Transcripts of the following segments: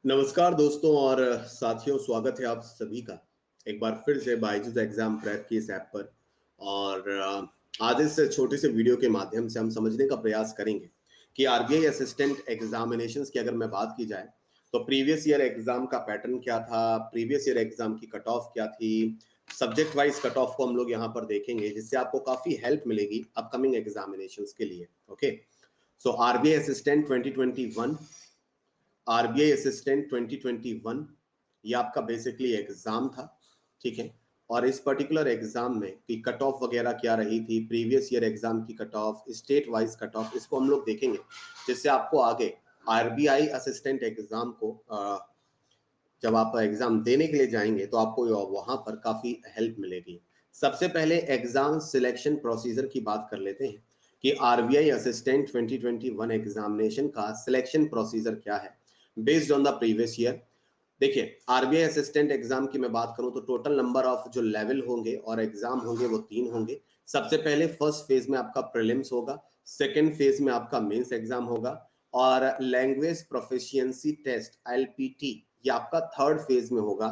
नमस्कार दोस्तों और साथियों, स्वागत है आप सभी का एक बार फिर से बायजूस एग्जाम प्रेप की इस ऐप पर। और आज इस छोटे से वीडियो के माध्यम से हम समझने का प्रयास करेंगे कि आरबीआई असिस्टेंट एग्जामिनेशंस की अगर मैं बात की जाए तो प्रीवियस ईयर एग्जाम का पैटर्न क्या था, प्रीवियस ईयर एग्जाम की कट ऑफ क्या थी, सब्जेक्ट वाइज कट ऑफ को हम लोग यहाँ पर देखेंगे, जिससे आपको काफी हेल्प मिलेगी अपकमिंग एग्जामिनेशंस के लिए। Okay, so RBI assistant 2021, RBI assistant 2021 ये आपका बेसिकली एग्जाम था, ठीक है। और इस पर्टिकुलर एग्जाम में कि कट ऑफ वगैरह क्या रही थी, प्रीवियस ईयर एग्जाम की cut off, state wise cut off, इसको हम लोग देखेंगे, जिससे आपको आगे आरबीआई असिस्टेंट एग्जाम को जब आप एग्जाम देने के लिए जाएंगे तो आपको वहां पर काफी हेल्प मिलेगी। सबसे पहले एग्जाम सिलेक्शन प्रोसीजर की बात कर लेते हैं कि आरबीआई असिस्टेंट 2021 एग्जामिनेशन का सिलेक्शन प्रोसीजर क्या है based on the previous year. देखिए, आरबीआई असिस्टेंट एग्जाम की मैं बात करूं तो टोटल नंबर ऑफ जो लेवल होंगे और एग्जाम होंगे वो 3 होंगे। सबसे पहले फर्स्ट फेज में आपका प्रीलिम्स होगा, सेकंड फेज में आपका मेंस एग्जाम होगा, और लैंग्वेज प्रोफिशिएंसी टेस्ट एलपीटी ये आपका थर्ड फेज में होगा।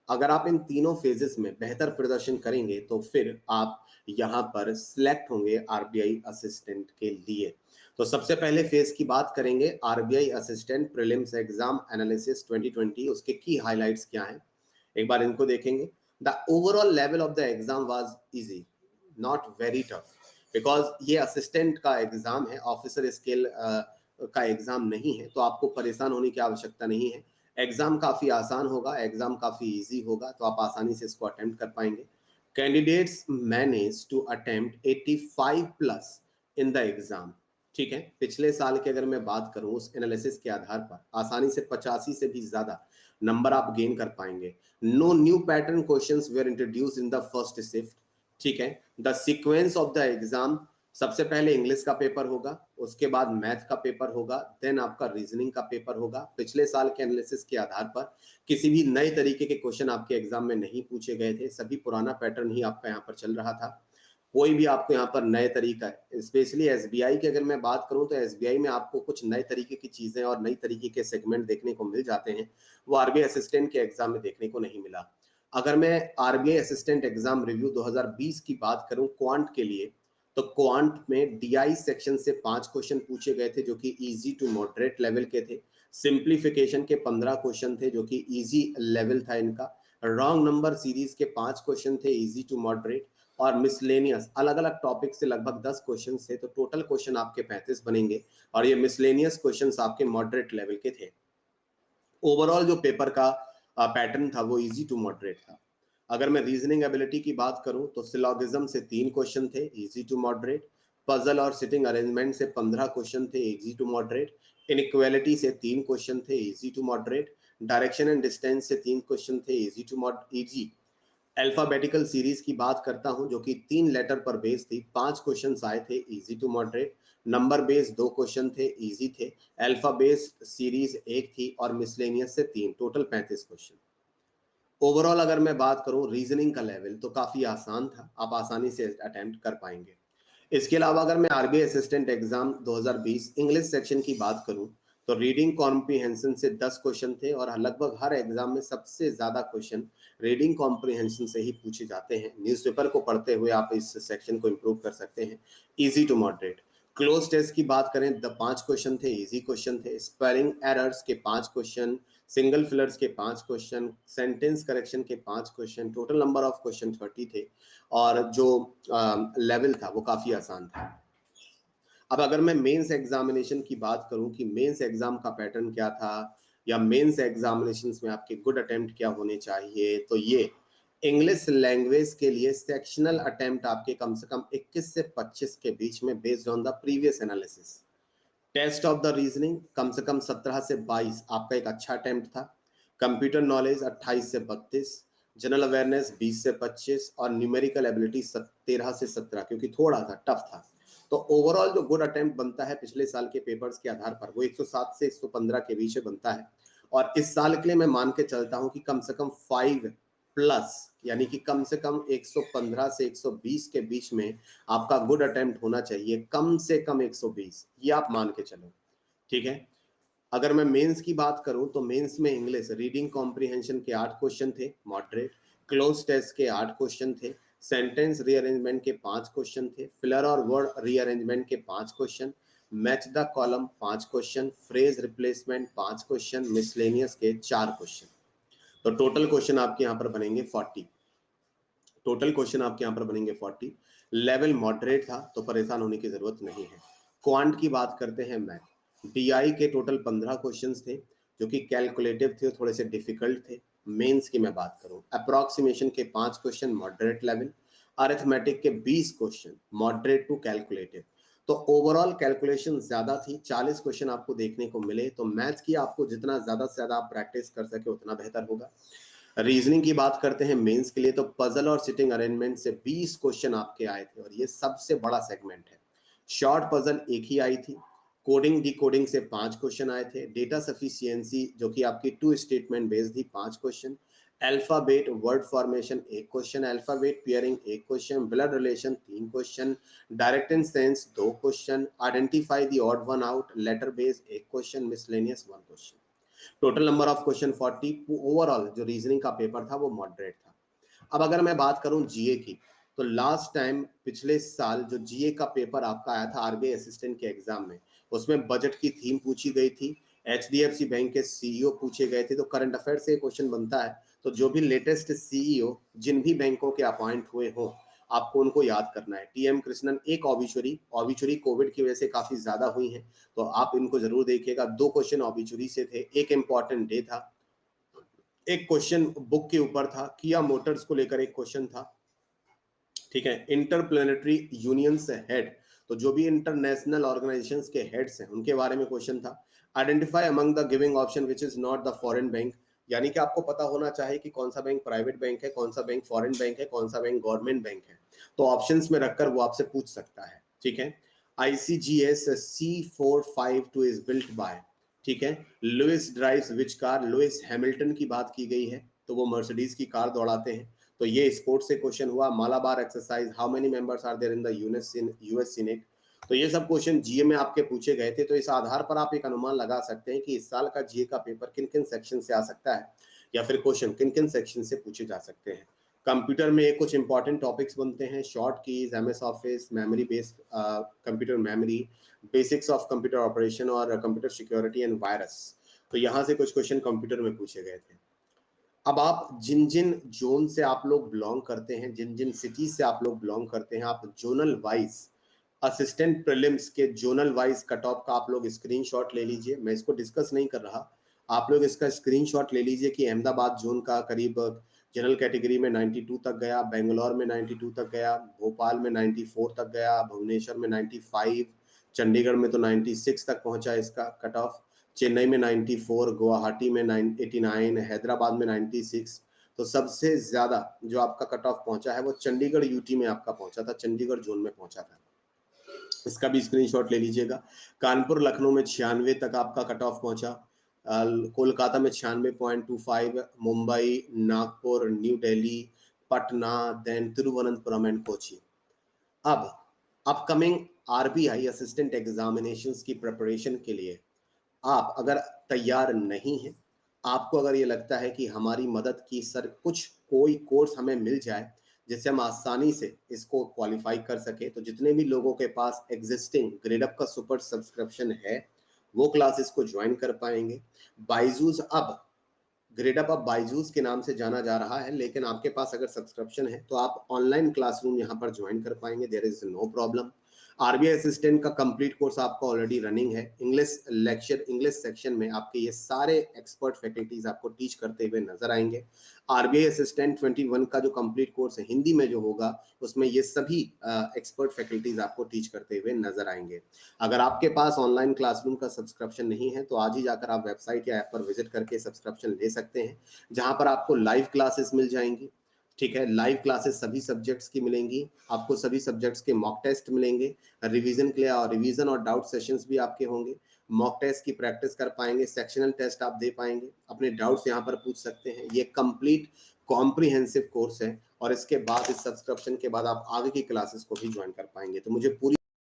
अगर आप इन तीनों फेजेस में बेहतर प्रदर्शन करेंगे तो फिर आप यहाँ पर सिलेक्ट होंगे आरबीआई असिस्टेंट के लिए। तो सबसे पहले फेज की बात करेंगे, RBI assistant prelims exam analysis 2020, उसके की हाइलाइट्स क्या हैं एक बार इनको देखेंगे। The overall level of the exam was easy, not very tough, because ये असिस्टेंट का एग्जाम है, ऑफिसर स्केल का एग्जाम नहीं है, तो आपको परेशान होने की आवश्यकता नहीं है। एग्जाम काफी आसान होगा, एग्जाम काफी इजी होगा, तो आप आसानी से इसको अटेम्प्ट कर पाएंगे। Candidates manage to attempt 85 plus in the exam, ठीक है। पिछले साल की अगर मैं बात करूं उस एनालिसिस के आधार पर आसानी से 85 से भी ज्यादा नंबर आप गेन कर पाएंगे। No new pattern questions were introduced in the first shift, ठीक है। The sequence of the exam, सबसे पहले इंग्लिश का पेपर होगा, उसके बाद मैथ का पेपर होगा, देन आपका रीजनिंग का पेपर होगा। पिछले साल के एनालिसिस के आधार पर किसी भी नए तरीके के क्वेश्चन आपके एग्जाम में नहीं पूछे गए थे, सभी पुराना पैटर्न ही आपका यहाँ पर चल रहा था। कोई भी आपको यहाँ पर नए तरीका है, स्पेशली एसबीआई की अगर मैं बात करूं तो एसबीआई में आपको कुछ नए तरीके की चीजें और नई तरीके के सेगमेंट देखने को मिल जाते हैं, वो आरबीआई असिस्टेंट के एग्जाम में देखने को नहीं मिला। अगर मैं आरबीआई असिस्टेंट एग्जाम रिव्यू 2020 की बात करूं क्वांट के लिए, तो क्वांट में डीआई सेक्शन से 5 क्वेश्चन पूछे गए थे जो कि इजी टू मॉडरेट लेवल के थे। सिंप्लीफिकेशन के 15 क्वेश्चन थे जो कि इजी लेवल था इनका। रॉन्ग नंबर सीरीज के 5 क्वेश्चन थे इजी टू मॉडरेट, और मिसलेनियस अलग अलग टॉपिक से लगभग 10 क्वेश्चन थे, तो टोटल क्वेश्चन आपके 35 बनेंगे, और ये मिसलेनियस क्वेश्चन आपके मॉडरेट लेवल के थे। ओवरऑल जो पेपर का पैटर्न था वो इजी टू मॉडरेट था। अगर मैं रीजनिंग एबिलिटी की बात करूं तो सिलोगिज्म से 3 क्वेश्चन थे इजी टू मॉडरेट, पजल और सिटिंग अरेंजमेंट से 15 क्वेश्चन थे इजी टू मॉडरेट, इनइक्वालिटी से 3 क्वेश्चन थे easy to moderate, direction and distance से 3 क्वेश्चन थे इजी। अल्फाबेटिकल सीरीज की बात करता हूं जो कि 3 लेटर पर बेस्ड थी, 5 क्वेश्चंस आए थे easy to moderate, number based 2 question थे इजी थे, अल्फा बेस्ड सीरीज 1 थी, और मिसलेनियस से 3, टोटल 35 क्वेश्चन। ओवरऑल अगर मैं बात करूं रीजनिंग का लेवल तो काफी आसान था, आप आसानी से अटेम्प्ट कर पाएंगे। इसके अलावा अगर मैं RBI assistant exam 2020 English section की बात करूं तो रीडिंग कॉम्प्रिहेंशन से 10 क्वेश्चन थे, और लगभग हर एग्जाम में सबसे ज्यादा क्वेश्चन रीडिंग कॉम्प्रिहेंशन से ही पूछे जाते हैं। न्यूज़पेपर को पढ़ते हुए आप इस सेक्शन को इंप्रूव कर सकते हैं। Easy to moderate. Cloze test की बात करें तो 5 क्वेश्चन थे इजी क्वेश्चन थे, स्पेलिंग एरर्स के 5 क्वेश्चन, सिंगल फिलर्स के 5 क्वेश्चन, सेंटेंस करेक्शन के 5 question, total number of question 30 थे, और जो लेवल था वो काफी आसान था। अब अगर मैं मेंस एग्जामिनेशन की बात करूं कि मेंस एग्जाम का पैटर्न क्या था, या मेंस एग्जामिनेशंस में आपके गुड अटेम्प्ट क्या होने चाहिए, तो ये इंग्लिश लैंग्वेज के लिए सेक्शनल अटेम्प्ट आपके कम से कम 21 से 25 के बीच में based on the previous analysis. Test of the reasoning कम से कम 17 से 22 आपका एक अच्छा अटेम्प्ट था। कंप्यूटर नॉलेज 28 से 32, जनरल अवेयरनेस 20 से 25, और न्यूमेरिकल एबिलिटी 13 से 17, क्योंकि थोड़ा सा टफ था। तो ओवरऑल जो गुड अटेम्प्ट बनता है पिछले साल के पेपर्स के आधार पर वो 107 से 115 के बीच में बनता है, और इस साल के लिए मैं मान के चलता हूं कि कम से कम 5 प्लस, यानी कि कम से कम 115 से 120 के बीच में आपका गुड अटेम्प्ट होना चाहिए, कम से कम 120, ये आप मान के चलो, ठीक है। अगर मैं मेंस की बात करूं तो मेंस में इंग्लिश रीडिंग कॉम्प्रिहेंशन के 8 क्वेश्चन थे मॉडरेट, क्लोज टेस्ट के 8 क्वेश्चन थे, सेंटेंस रीअरेंजमेंट के 5 क्वेश्चन थे, फिलर और वर्ड रीअरेंजमेंट के 5 question, match the column 5 question, phrase replacement 5 question, miscellaneous के 4 क्वेश्चन। तो टोटल क्वेश्चन आपके यहाँ पर बनेंगे 40। टोटल क्वेश्चन आपके यहाँ पर बनेंगे 40। लेवल मॉडरेट था तो परेशान होने की जरूरत नहीं है। क्वांट की बात करते हैं मैथ, डीआई के टोटल 15 क्वेश्चंस थे जो कि कैलकुलेटिव थे, थोड़े से डिफिकल्ट थे। मेंस की मैं बात करूं, अप्रोक्सीमेशन के 5 क्वेश्चन मॉडरेट लेवल, अरिथमेटिक के 20 क्वेश्चन मॉडरेट टू कैलकुलेटिव। तो ओवरऑल कैलकुलेशन ज्यादा थी, 40 क्वेश्चन आपको देखने को मिले। तो मैथ्स की आपको जितना ज्यादा से ज्यादा आप प्रैक्टिस कर सके उतना बेहतर होगा। रीजनिंग की बात करते हैं मेंस के लिए, तो पजल और सिटिंग अरेंजमेंट से 20 क्वेश्चन आपके आए थे और ये सबसे बड़ा सेगमेंट है। शॉर्ट पजल एक ही आई थी। कोडिंग डिकोडिंग से 5 क्वेश्चन आए थे। डेटा सफिशिएंसी जो कि आपकी 2 स्टेटमेंट बेस्ड थी, 5 question. Alphabet word formation 1 question, alphabet pairing 1 question, blood relation 3 question, direction sense 2 question, identify the odd one out, letter based 1 question, miscellaneous 1 question. Total number of question 40। Overall जो reasoning का paper था वो moderate था। अब अगर मैं बात करूं जीए की, तो लास्ट टाइम पिछले साल जो जीए का पेपर आपका आया था आरबीआई असिस्टेंट के एग्जाम में, उसमें बजट की थीम पूछी गई थी, एचडीएफसी बैंक के सीईओ पूछे गए थे। तो करंट अफेयर से क्वेश्चन बनता है, तो जो भी लेटेस्ट सीईओ जिन भी बैंकों के अपॉइंट हुए हों आपको उनको याद करना है। टीएम कृष्णन, एक ऑबिचुरी कोविड की वजह से काफी ज्यादा हुई है तो आप इनको जरूर देखिएगा। 2 क्वेश्चन ऑबिचुरी से थे, एक इंपॉर्टेंट डे था, एक क्वेश्चन बुक के ऊपर था, किया मोटर्स को लेकर एक क्वेश्चन था। ठीक है, इंटरप्लेनेटरी यूनियन से हेड, तो जो भी इंटरनेशनल ऑर्गेनाइजेशंस के हेड्स हैं उनके बारे में क्वेश्चन था। Identify among the giving option which is not the foreign bank, यानी कि आपको पता होना चाहिए कि कौन सा बैंक प्राइवेट बैंक है, कौन सा बैंक फॉरेन बैंक है, कौन सा बैंक गवर्नमेंट बैंक है। तो ऑप्शंस में रखकर वो आपसे पूछ सकता है। ठीक है, ICGS C452 is built by, ठीक है, Lewis drives which car, Lewis Hamilton की बात की गई है तो वो मर्सिडीज की कार दौड़ाते हैं। तो ये स्पोर्ट्स से क्वेश्चन हुआ। Malabar exercise, how many members are there in the US Senate. तो ये सब क्वेश्चन जीए में आपके पूछे गए थे। तो इस आधार पर आप एक अनुमान लगा सकते हैं कि इस साल का जीए का पेपर किन किन सेक्शन से आ सकता है या फिर क्वेश्चन किन किन सेक्शन से पूछे जा सकते हैं। कंप्यूटर में कुछ इंपॉर्टेंट टॉपिक्स बनते हैं, short keys, MS office, memory based computer memory, basics of computer operation और कंप्यूटर सिक्योरिटी एंड वायरस। तो यहाँ से कुछ क्वेश्चन कंप्यूटर में पूछे गए थे। अब आप जिन जिन जोन से आप लोग बिलोंग करते हैं, जिन जिन सिटीज से आप लोग बिलोंग करते हैं, आप जोनल वाइज असिस्टेंट प्रीलिम्स के जोनल वाइज कट ऑफ का आप लोग स्क्रीनशॉट ले लीजिए। मैं इसको डिस्कस नहीं कर रहा, आप लोग इसका स्क्रीनशॉट ले लीजिए कि अहमदाबाद जोन का करीब जनरल कैटेगरी में 92 तक गया, बेंगलोर में 92 तक गया, भोपाल में 94 तक गया, भुवनेश्वर में 95, चंडीगढ़ में तो 96 तक पहुंचा इसका कट ऑफ, चेन्नई में 94, गुवाहाटी में 89, हैदराबाद में 96। तो सबसे ज्यादा जो आपका कट ऑफ पहुंचा है वो चंडीगढ़ यूटी में आपका पहुंचा था, चंडीगढ़ जोन में पहुंचा था। इसका भी स्क्रीनशॉट ले लीजिएगा। कानपुर लखनऊ में 96 तक आपका कट ऑफ पहुंचा, कोलकाता में 96.25, मुंबई, नागपुर, न्यू दिल्ली, पटना, देन तिरुवनंतपुरम एंड कोची। अब अपकमिंग आरबीआई असिस्टेंट एग्जामिनेशंस की प्रिपरेशन के लिए आप अगर तैयार नहीं हैं, आपको अगर ये लगता है कि हमारी मदद की सर कुछ कोई कोर्स हमें मिल जाए जिससे हम आसानी से इसको क्वालिफाई कर सके, तो जितने भी लोगों के पास एग्जिस्टिंग ग्रेडअप का सुपर सब्सक्रिप्शन है वो क्लासेस को ज्वाइन कर पाएंगे। बाइजूस अब ग्रेडअप अब बाइजूस के नाम से जाना जा रहा है, लेकिन आपके पास अगर सब्सक्रिप्शन है तो आप ऑनलाइन क्लासरूम यहाँ पर ज्वाइन कर पाएंगे, there is no problem. RBI assistant का कंप्लीट कोर्स आपका ऑलरेडी रनिंग है। इंग्लिश लेक्चर, इंग्लिश सेक्शन में आपके ये सारे एक्सपर्ट फैकल्टीज आपको टीच करते हुए नजर आएंगे। आरबीआई असिस्टेंट 21 का जो कंप्लीट कोर्स है हिंदी में जो होगा उसमें ये सभी एक्सपर्ट फैकल्टीज आपको टीच करते हुए नजर आएंगे। अगर आपके पास ऑनलाइन क्लासरूम का सब्सक्रिप्शन नहीं है तो आज ही जाकर आप वेबसाइट या ऐप पर विजिट करके सब्सक्रिप्शन ले सकते हैं, जहां पर आपको लाइव क्लासेस मिल जाएंगी। ठीक है, लाइव क्लासेस सभी सब्जेक्ट्स की मिलेंगी, आपको सभी सब्जेक्ट्स के मॉक टेस्ट मिलेंगे रिवीजन के लिए, और रिवीजन और डाउट सेशंस भी आपके होंगे। मॉक टेस्ट की प्रैक्टिस कर पाएंगे, सेक्शनल टेस्ट आप दे पाएंगे, अपने डाउट्स यहाँ पर पूछ सकते हैं। ये कंप्लीट कॉम्प्रिहेंसिव कोर्स है और इसके बाद इस सब्सक्रिप्शन के बाद आप आगे की क्लासेस को भी ज्वाइन कर पाएंगे। तो मुझे पूरी